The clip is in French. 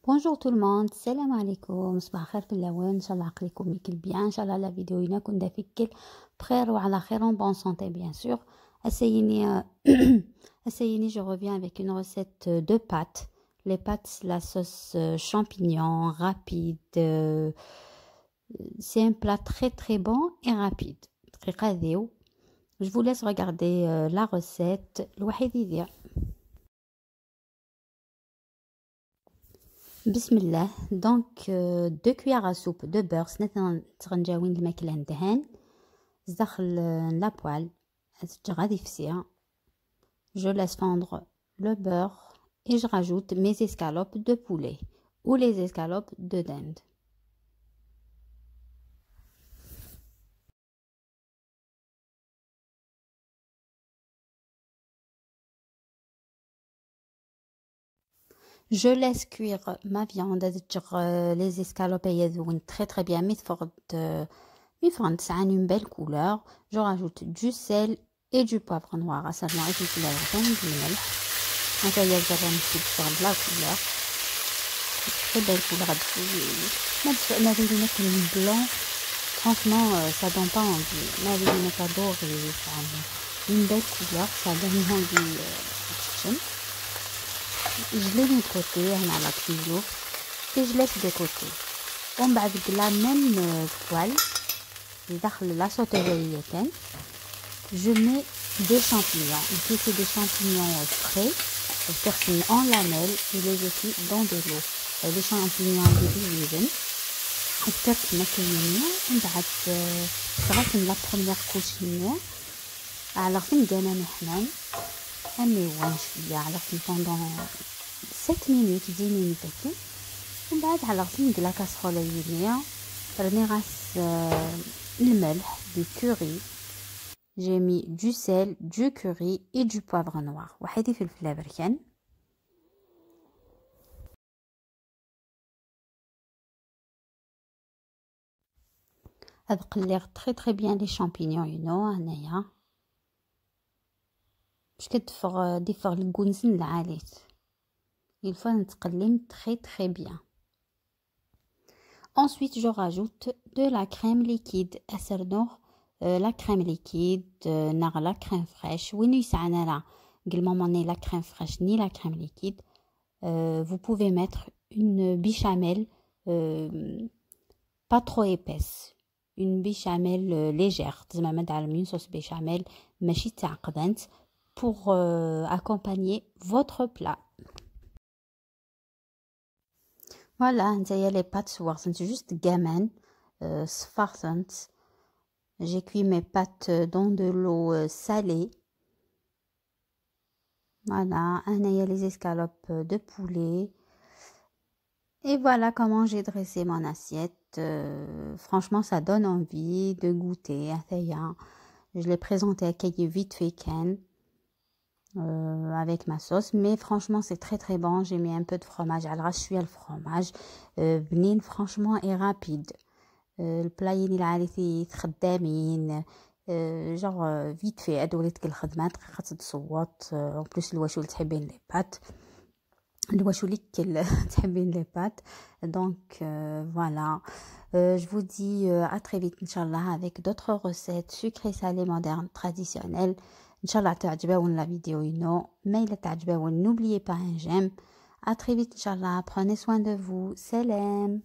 Bonjour tout le monde, salam alaikum, صباح خير في اللون. ان شاء الله عقلكم يكل bien. ان شاء الله la vidéo هنا كون دافيك بخير وعلى خير en bonne santé bien sûr. Asseyez-ni, je reviens avec une recette de pâtes. Les pâtes, la sauce champignon rapide. C'est un plat très très bon et rapide. très غاديو. Je vous laisse regarder la recette. الواحد يدير. Bismillah. Donc 2 cuillères à soupe de beurre. سنة تغنجاوين الماكلة ندهان. داخل la poêle. غادي فيها. Je laisse fondre le beurre et je rajoute mes escalopes de poulet ou les escalopes de dinde. Je laisse cuire ma viande. Les escalopes très très bien. Ça a une belle couleur. Je rajoute du sel et du poivre noir. Ça noir et du lait. La couleur. Très belle couleur. Blanc. Franchement, ça donne pas envie. Une belle couleur. Ça donne envie. Je les mets de côté, on a la cuisine et je laisse de côté. On va avec la même poêle, la sauterie, je mets des champignons. Ici c'est des champignons frais, je en lamelles et les aussi dans de l'eau. Les champignons d'huile, je on va avec la première couche. Alors c'est une gamme pendant 7 minutes 10 minutes ومن بعد على غسل لا كاسرولة يمية راني غاس الملح du curry. J'ai mis du sel, du curry et du poivre noir وحيدي فلفل بركان. هاد قليغ très bien les champignons هنايا باش ديفغ الكونسن العاليت. Il faut نتقلم très bien. Ensuite, je rajoute de la crème liquide. La crème liquide, la crème fraîche. Oui, ni la crème fraîche ni la crème liquide. Vous pouvez mettre une béchamel pas trop épaisse. Une béchamel légère. Une sauce béchamel pour accompagner votre plat. Voilà, les pâtes sont juste gamines, farces. J'ai cuit mes pâtes dans de l'eau salée. Voilà, les escalopes de poulet. Et voilà comment j'ai dressé mon assiette. Franchement, ça donne envie de goûter. Je l'ai présenté à quelques vite fait avec ma sauce, mais franchement c'est très bon. J'ai mis un peu de fromage à الغش le fromage بنين franchement et rapide. Le plat اللي عارفين خدامين genre vite fait ادولتك الخدمات تصوت en plus الواشو اللي تحبين لي بات الواشو اللي تحبين لي بات. Donc voilà, je vous dis à très vite inchallah avec d'autres recettes sucrées salées modernes traditionnelles. Inch'Allah تعجبون la vidéo mais il تعجبون n'oubliez pas un j'aime. À très vite inchallah, prenez soin de vous. Salam.